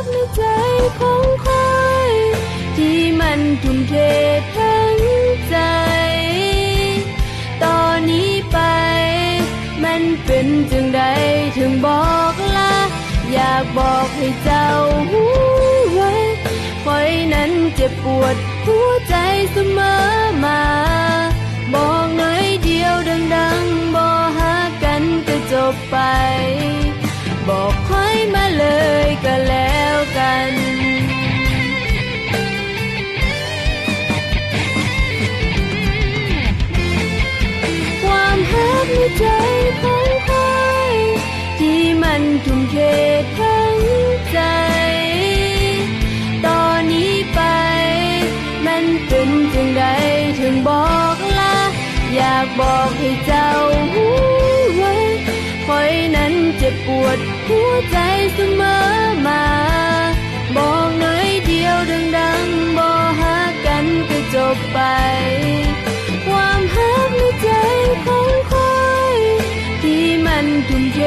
กในใจของคอยที่มันทุ่มเททั้งใจตอนนี้ไปมันเป็นจังใดถึงบอกลาอยากบอกให้เจ้าหูไว้คอยนั้นเจ็บปวดหัวใจเสมอมาบอกหน่อยเดียวดังๆบอกหากันก็จบไปบอกคอยมาเลยก็แล้วกันความรักในใจของคอยที่มันทุ่มเททั้งใจตอนนี้ไปมันเป็นจังใดถึงบอกลาอยากบอกให้เจ้าหูไว้คอยนั้นเจ็บปวดหัวใจเสมอมาบอกหน่อยเดียวดังๆบอกหากันก็จบไปความรักในใจของคอยที่มันทุ่มเท